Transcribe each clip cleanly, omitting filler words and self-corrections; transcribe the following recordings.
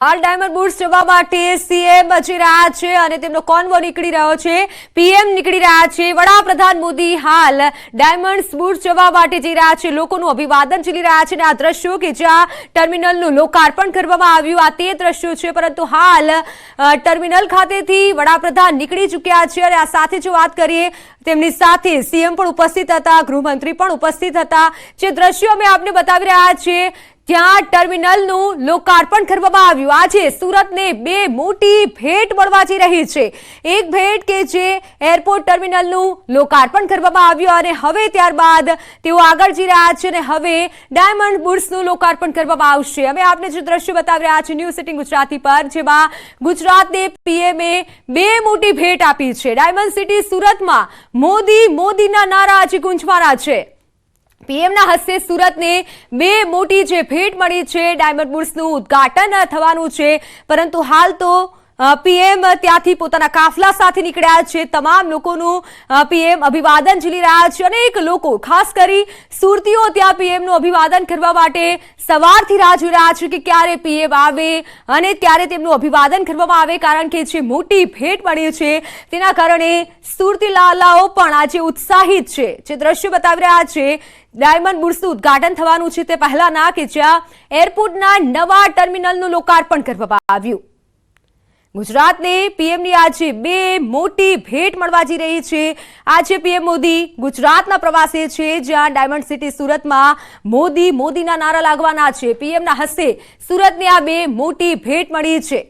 હાલ diamond bourse જવા માટે સીએમ બચી રહ્યા છે અને તેમનો કોન્વો નીકળી રહ્યો છે, પીએમ નીકળી રહ્યા છે। વડાપ્રધાન મોદી હાલ ડાયમંડ બુર્સ જવા માટે જઈ રહ્યા છે, લોકોનું અભિવાદન ઝીલી રહ્યા છે અને આ દ્રશ્યો કે જ્યાં ટર્મિનલનું લોકાર્પણ કરવામાં આવ્યું આ તે દ્રશ્યો છે। પરંતુ હાલ ટર્મિનલ ખાતેથી વડાપ્રધાન નીકળી ચૂક્યા છે અને આ સાથે જો વાત કરીએ તેમની સાથે સીએમ પણ ઉપસ્થિત હતા, ગૃહમંત્રી પણ ઉપસ્થિત હતા। જે દ્રશ્યો અમે આપને બતાવી રહ્યા છીએ ત્યાં ટર્મિનલનું લોકાર્પણ કરવામાં આવ્યું। આજે સુરતને બે મોટી ભેટ મળવા જઈ રહી છે। એક ભેટ કે જે એરપોર્ટ ટર્મિનલનું લોકાર્પણ કરવામાં આવ્યું અને હવે ત્યારબાદ તેઓ આગળ જઈ રહ્યા છે અને હવે ડાયમંડ બુર્સનું લોકાર્પણ કરવામાં આવશે। અમે આપને જે દ્રશ્ય બતાવી રહ્યા છે ન્યૂઝ 18 ગુજરાતી પર, જેમાં ગુજરાતને પીએમએ બે મોટી ભેટ આપી છે। ડાયમંડ સિટી સુરતમાં મોદીના નારા આજે ગુંજવાના છે। પીએમના હસ્તે સુરતને બે મોટી જે ભેટ મળી છે, ડાયમંડ બુર્સનું ઉદ્ઘાટન થવાનું છે। પરંતુ હાલ તો પીએમ ત્યાંથી પોતાના કાફલા સાથે નીકળ્યા છે। તમામ લોકોનું પીએમ અભિવાદન ઝીલી રહ્યા છે। અનેક લોકો, ખાસ કરી સુરતીઓ, ત્યાં પીએમનું અભિવાદન કરવા માટે સવારથી રાહ જોઈ રહ્યા છે કે ક્યારે પીએમ આવે અને ત્યારે તેમનું અભિવાદન કરવામાં આવે, કારણ કે જે મોટી ભેટ મળી છે તેના કારણે સુરતી લાલાઓ પણ આજે ઉત્સાહિત છે। જે દ્રશ્ય બતાવી રહ્યા છે ડાયમંડ બુર્સનું ઉદ્ઘાટન થવાનું છે તે પહેલાના કે જ્યાં એરપોર્ટના નવા ટર્મિનલનું લોકાર્પણ કરવામાં આવ્યું। ગુજરાતને પીએમની આજે બે મોટી ભેટ મળવા જઈ રહી છે। આજે પીએમ મોદી ગુજરાતના પ્રવાસે છે, જ્યાં ડાયમંડ સિટી સુરતમાં મોદીના નારા લાગવાના છે। પીએમના હસ્તે સુરતને આ બે મોટી ભેટ મળી છે।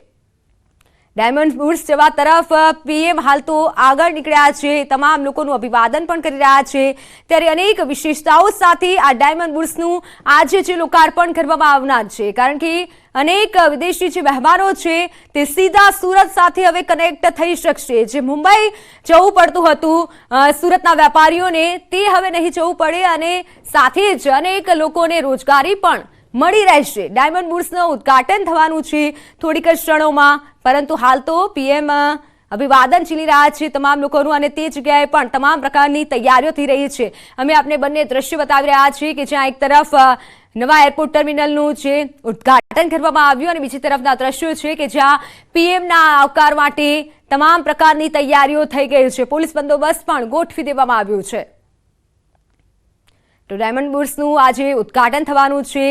ડાયમંડ બુર્સ જવા તરફ પીએમ હાલ તો આગળ નીકળ્યા છે, તમામ લોકોનું અભિવાદન પણ કરી રહ્યા છે। ત્યારે અનેક વિશેષતાઓ સાથે આ ડાયમંડ બુર્સનું આજે જે લોકાર્પણ કરવામાં આવનાર છે, કારણ કે અનેક વિદેશી જે મહેમાનો છે તે સીધા સુરત સાથે હવે કનેક્ટ થઈ શકશે। જે મુંબઈ જવું પડતું હતું સુરતના વેપારીઓને, તે હવે નહીં જવું પડે અને સાથે જ અનેક લોકોને રોજગારી પણ મળી રહેશે। ડાયમંડ બુર્સનું ઉદ્ઘાટન થવાનું છે થોડીક જ ક્ષણોમાં, પરંતુ હાલ તો પીએમ અભિવાદન ઝીલી રહ્યા છે તમામ લોકોનું અને તે જગ્યાએ પણ તમામ પ્રકારની તૈયારીઓ થઈ રહી છે। અમે આપને બંને દ્રશ્ય બતાવી રહ્યા છીએ કે જ્યાં એક તરફ નવા એરપોર્ટ ટર્મિનલનું જે ઉદ્ઘાટન કરવામાં આવ્યું અને બીજી તરફના દ્રશ્યો છે કે જ્યાં પીએમના આવકાર માટે તમામ પ્રકારની તૈયારીઓ થઈ ગઈ છે। પોલીસ બંદોબસ્ત પણ ગોઠવી દેવામાં આવ્યું છે। તો ડાયમંડ બુર્સનું આજે ઉદ્ઘાટન થવાનું છે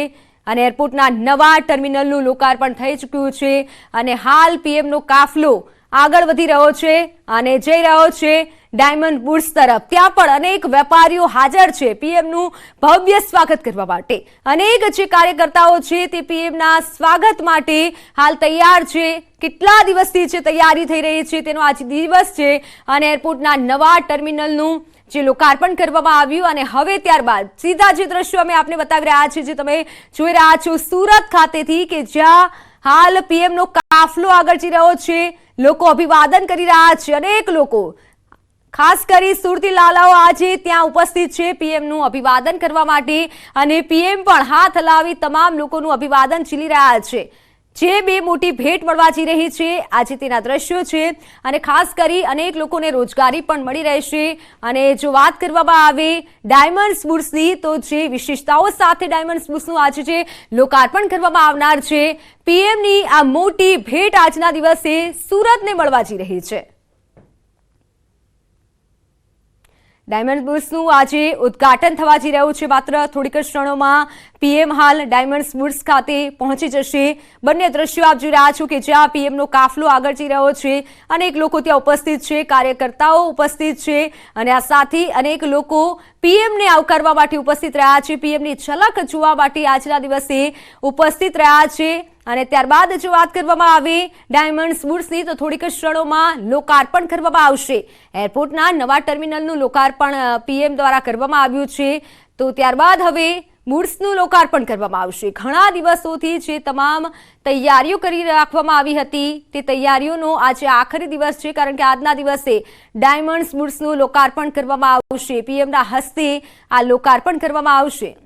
અને એરપોર્ટના નવા ટર્મિનલનું લોકાર્પણ થઈ ચૂક્યું છે અને હાલ પીએમનો કાફલો આગળ વધી રહ્યો છે અને જઈ રહ્યો છે ડાયમંડ બુર્સ તરફ। ત્યાં પણ અનેક વેપારીઓ હાજર છે પીએમનું ભવ્ય સ્વાગત કરવા માટે। અનેક જે કાર્યકર્તાઓ છે તે પીએમના સ્વાગત માટે હાલ તૈયાર છે। કેટલા દિવસથી જે તૈયારી થઈ રહી છે તેનો આજ દિવસ છે અને એરપોર્ટના નવા ટર્મિનલનું જે લોકાર્પણ કરવામાં આવ્યું અને હવે ત્યારબાદ સીધા જે દ્રશ્યો અમે આપને બતાવી રહ્યા છીએ, જે તમે જોઈ રહ્યા છો સુરત ખાતેથી કે જ્યાં હાલ પીએમનો કાફલો આગળ જઈ રહ્યો છે, લોકો અભિવાદન કરી રહ્યા છે। અનેક લોકો, ખાસ કરી સુરતી લાલાઓ આજે ત્યાં ઉપસ્થિત છે પીએમનું અભિવાદન કરવા માટે અને પીએમ પણ હાથ હલાવી તમામ લોકોનું અભિવાદન ઝીલી રહ્યા છે। જે બે મોટી ભેટ મળવા જઈ રહી છે આજે તેના દ્રશ્યો છે અને ખાસ કરી અનેક લોકોને રોજગારી પણ મળી રહેશે। અને જો વાત કરવામાં આવે ડાયમંડ બુર્સની, તો જે વિશેષતાઓ સાથે ડાયમંડ બુર્સનું આજે જે લોકાર્પણ કરવામાં આવનાર છે, પીએમની આ મોટી ભેટ આજના દિવસે સુરતને મળવા જઈ રહી છે। ડાયમંડ બુર્સનું આજે ઉદ્ઘાટન થવા જઈ રહ્યું છે। માત્ર થોડીક જ ક્ષણોમાં પીએમ હાલ ડાયમંડ બુર્સ ખાતે પહોંચી જશે। બંને દ્રશ્યો આપ જોઈ રહ્યા છો કે જ્યાં પીએમનો કાફલો આગળ જઈ રહ્યો છે, અનેક લોકો ત્યાં ઉપસ્થિત છે, કાર્યકર્તાઓ ઉપસ્થિત છે અને આ સાથે અનેક લોકો પીએમને આવકારવા માટે ઉપસ્થિત રહ્યા છે, પીએમની ઝલક જોવા માટે આજના દિવસે ઉપસ્થિત રહ્યા છે। અને ત્યારબાદ જો વાત કરવામાં આવે ડાયમંડ બુર્સની, તો થોડીક જ ક્ષણોમાં લોકાર્પણ કરવામાં આવશે। એરપોર્ટના નવા ટર્મિનલનું લોકાર્પણ પીએમ દ્વારા કરવામાં આવ્યું છે, તો ત્યારબાદ હવે બુર્સનું લોકાર્પણ કરવામાં આવશે। ઘણા દિવસોથી જે તમામ તૈયારીઓ કરી રાખવામાં આવી હતી તે તૈયારીઓનો આજે આખરી દિવસ છે, કારણ કે આજના દિવસે ડાયમંડ બુર્સનું લોકાર્પણ કરવામાં આવશે, પીએમના હસ્તે આ લોકાર્પણ કરવામાં આવશે।